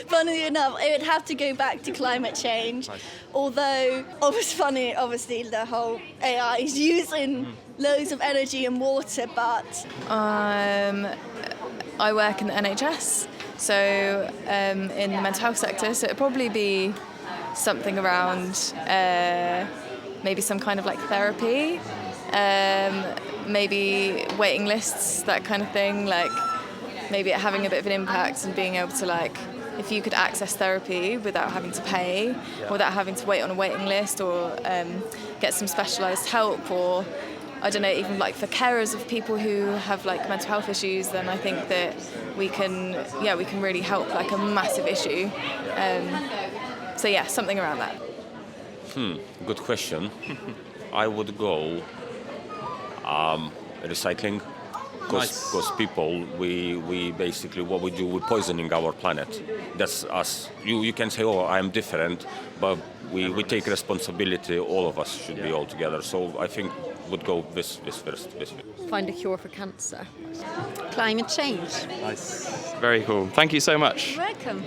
funnily enough, it would have to go back to climate change. Nice. Although, obviously, the whole AI is using loads of energy and water, but... I work in the NHS, so in the mental health sector, so it'd probably be something around maybe some kind of like therapy, maybe waiting lists, that kind of thing, like maybe it having a bit of an impact and being able to, like, if you could access therapy without having to pay, without having to wait on a waiting list, or get some specialised help, or I don't know, even like for carers of people who have like mental health issues, then I think that we can really help like a massive issue. So yeah, something around that. Good question. I would go recycling. Because people, we basically, what we do, we're poisoning our planet. That's us. You can say, oh, I'm different, but we take responsibility. All of us should be all together. So I think would go this first. Find a cure for cancer. Climate change. Nice. Very cool. Thank you so much. You're welcome.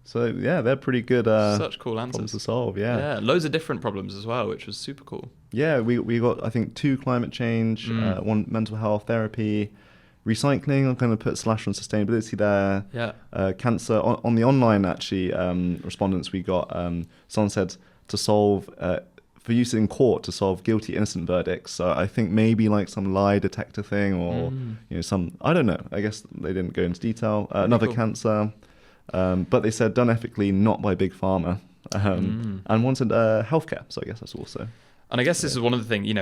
So yeah, they're pretty good. Such cool answers problems to solve. Yeah, loads of different problems as well, which was super cool. Yeah, we got, I think, 2 climate change, 1 mental health therapy, recycling. I'm going to put / on sustainability there. Yeah. Cancer on the online actually respondents we got. Someone said to solve for use in court to solve guilty innocent verdicts. So I think maybe like some lie detector thing, or some, I don't know. I guess they didn't go into detail. Another cool. cancer. But they said done ethically, not by big pharma, and wanted healthcare. So I guess that's also. And I guess this is one of the things,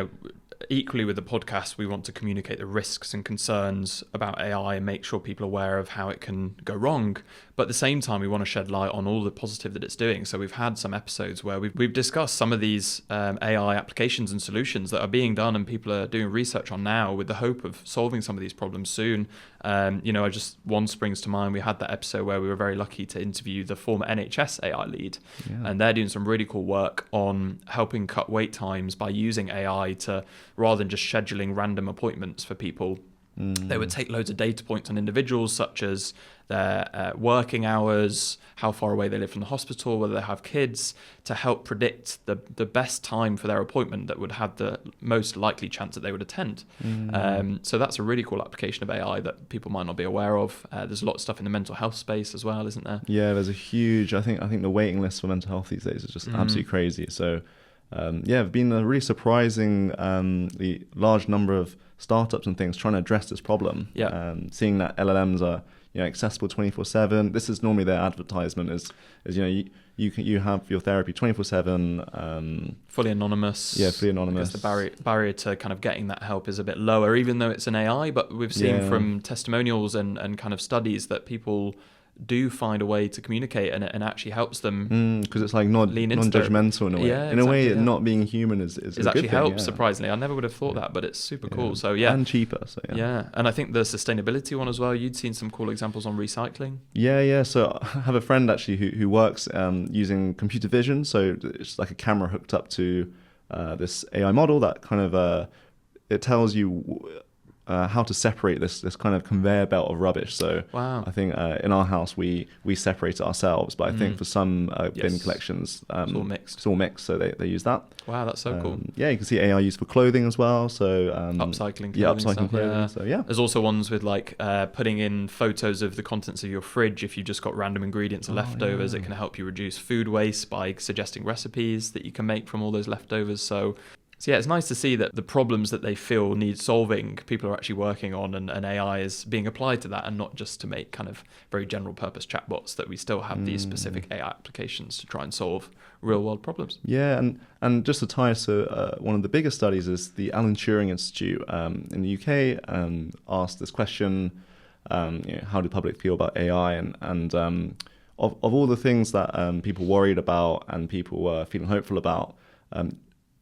equally with the podcast, we want to communicate the risks and concerns about AI and make sure people are aware of how it can go wrong. But at the same time, we want to shed light on all the positive that it's doing. So we've had some episodes where we've discussed some of these AI applications and solutions that are being done and people are doing research on now with the hope of solving some of these problems soon. One springs to mind. We had that episode where we were very lucky to interview the former NHS AI lead, and they're doing some really cool work on helping cut wait times by using AI to, rather than just scheduling random appointments for people, they would take loads of data points on individuals, such as their working hours, how far away they live from the hospital, whether they have kids, to help predict the best time for their appointment that would have the most likely chance that they would attend. So that's a really cool application of AI that people might not be aware of. There's a lot of stuff in the mental health space as well, isn't there? Yeah, there's a huge, I think the waiting list for mental health these days is just absolutely crazy. So it's been a really surprising the large number of startups and things trying to address this problem. Seeing that LLMs are accessible 24/7. This is normally their advertisement is you have your therapy 24/7. Fully anonymous. Yeah, fully anonymous. I guess the barrier to kind of getting that help is a bit lower, even though it's an AI. But we've seen from testimonials and kind of studies that people do find a way to communicate, and it actually helps them because it's like non-judgmental in a way. In a way, not being human is it actually helps. Surprisingly, I never would have thought that, but it's super cool. So and cheaper. So and I think the sustainability one as well. You'd seen some cool examples on recycling. So I have a friend actually who works using computer vision. So it's like a camera hooked up to this AI model that kind of it tells you how to separate this kind of conveyor belt of rubbish. So I think in our house we separate it ourselves, but I think for some bin collections it's all mixed, so they use that. Wow, that's so cool. You can see AI used for clothing as well, so upcycling clothing. Upcycling clothing. So there's also ones with like putting in photos of the contents of your fridge. If you've just got random ingredients and leftovers, it can help you reduce food waste by suggesting recipes that you can make from all those leftovers. So it's nice to see that the problems that they feel need solving, people are actually working on, and AI is being applied to that, and not just to make kind of very general purpose chatbots, that we still have these specific AI applications to try and solve real world problems. Yeah, and just to tie us to one of the biggest studies is the Alan Turing Institute in the UK asked this question, how do public feel about AI, and of all the things that people worried about and people were feeling hopeful about,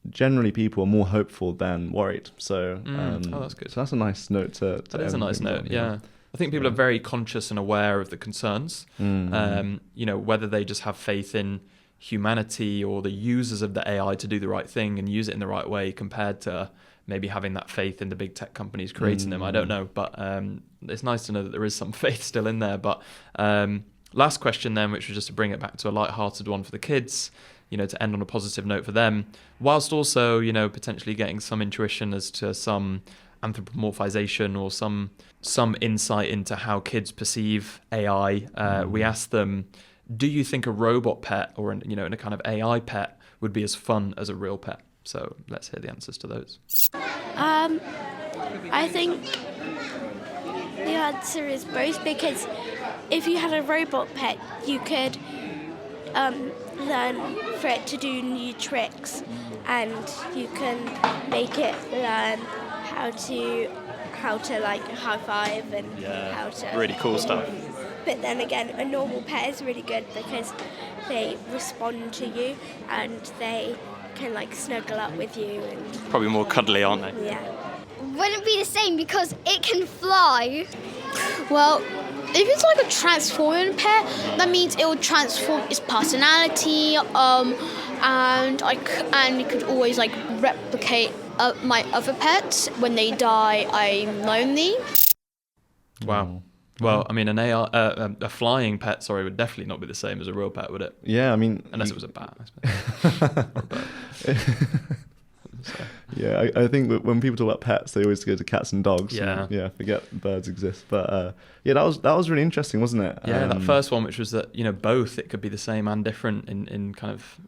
generally people are more hopeful than worried. So that's good. So that's a nice note to that is a nice note, yeah. I think people are very conscious and aware of the concerns. Whether they just have faith in humanity or the users of the AI to do the right thing and use it in the right way compared to maybe having that faith in the big tech companies creating them. I don't know, but it's nice to know that there is some faith still in there. But last question then, which was just to bring it back to a light-hearted one for the kids, to end on a positive note for them, whilst also, potentially getting some intuition as to some anthropomorphization or some insight into how kids perceive AI. We asked them, do you think a robot pet or a kind of AI pet would be as fun as a real pet? So let's hear the answers to those. I think the answer is both, because if you had a robot pet, you could learn for it to do new tricks, and you can make it learn how to like high five and how to really cool stuff. But then again, a normal pet is really good because they respond to you and they can like snuggle up with you and probably more cuddly, aren't they? Yeah. Wouldn't be the same because it can fly. Well, if it's like a transforming pet, that means it will transform its personality, and it could always like replicate my other pets. When they die, I'm lonely. Wow. Well, I mean, an AI, a flying pet, would definitely not be the same as a real pet, would it? Yeah, I mean, unless it was a bat, I suppose. Or a bird. Yeah, I think when people talk about pets, they always go to cats and dogs. Yeah, and, forget birds exist. But that was really interesting, wasn't it? Yeah, that first one, which was that both, it could be the same and different in kind of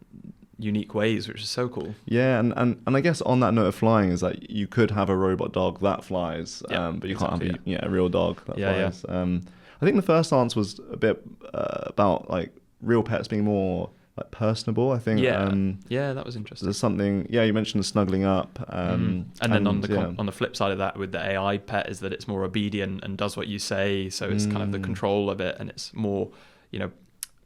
unique ways, which is so cool. Yeah, and I guess on that note of flying is that you could have a robot dog that flies, but you can't have a real dog that flies. Yeah. I think the first answer was a bit about like real pets being more like personable. I think. Yeah, that was interesting. There's something. Yeah, you mentioned the snuggling up. And then on the flip side of that, with the AI pet, is that it's more obedient and does what you say. So it's kind of the control of it, and it's more,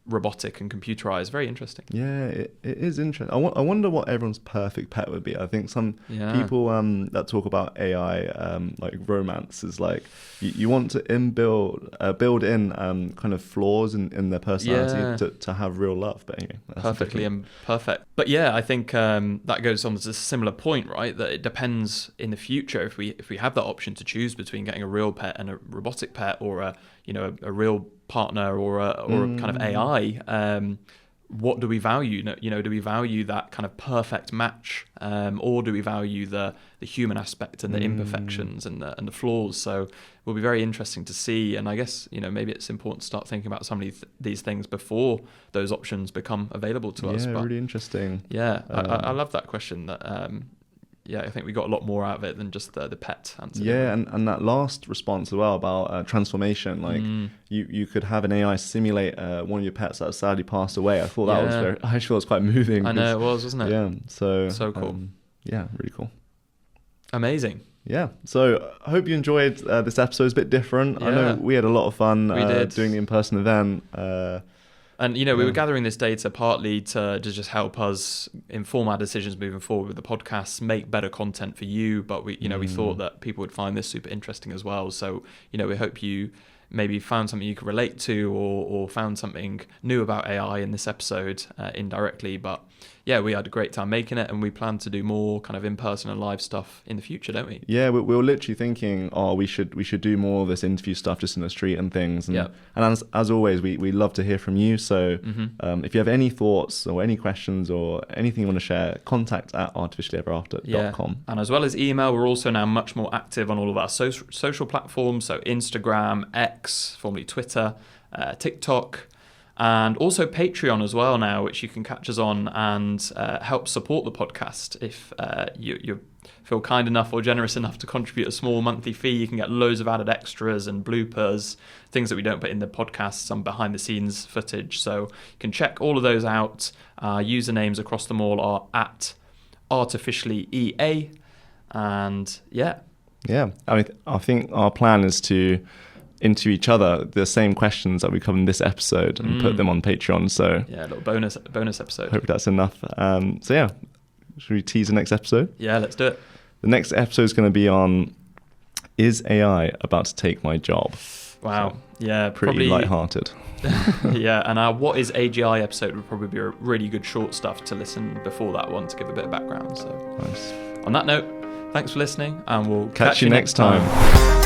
robotic and computerized. Very interesting. Yeah, it is interesting. I wonder what everyone's perfect pet would be. I think some people that talk about AI like romance is like you want to build in kind of flaws in their personality to have real love. But anyway, that's perfectly imperfect. But yeah, I think that goes on to a similar point, right? That it depends in the future if we have that option to choose between getting a real pet and a robotic pet, or a real partner or a kind of AI. What do we value? Do we value that kind of perfect match, or do we value the human aspect and the imperfections and the flaws? So it will be very interesting to see. And I guess maybe it's important to start thinking about some of these things before those options become available to us. Yeah, really interesting. Yeah, I love that question. That I think we got a lot more out of it than just the pet answer. Yeah, and that last response as well about transformation, like you could have an AI simulate one of your pets that has sadly passed away. I thought that was I actually thought it was quite moving. I know it was, wasn't it? Yeah, so cool. Really cool. Amazing. Yeah, so I hope you enjoyed this episode. It's a bit different. I know we had a lot of fun doing the in-person event. And, we were gathering this data partly to just help us inform our decisions moving forward with the podcasts, make better content for you. But we thought that people would find this super interesting as well. So, we hope you maybe found something you could relate to or found something new about AI in this episode indirectly. But yeah, we had a great time making it, and we plan to do more kind of in-person and live stuff in the future, don't we? Yeah, we were literally thinking, we should do more of this interview stuff just in the street and things. And as always, we love to hear from you. So if you have any thoughts or any questions or anything you want to share, contact at artificiallyeverafter.com. And as well as email, we're also now much more active on all of our social platforms. So Instagram, X, formerly Twitter, TikTok, and also Patreon as well now, which you can catch us on and help support the podcast. If you feel kind enough or generous enough to contribute a small monthly fee, you can get loads of added extras and bloopers, things that we don't put in the podcast, some behind the scenes footage. So you can check all of those out. Usernames across them all are at artificiallyEA. And yeah. I mean, I think our plan is to interview each other the same questions that we covered in this episode and put them on Patreon. So yeah, a little bonus episode. Hope that's enough. So yeah, should we tease the next episode? Yeah, let's do it. The next episode is going to be on, is AI about to take my job? Wow. So Yeah. pretty probably lighthearted. Yeah, and our What is AGI episode would probably be a really good short stuff to listen before that one to give a bit of background. So Nice. on that note, thanks for listening, and we'll Catch you next time.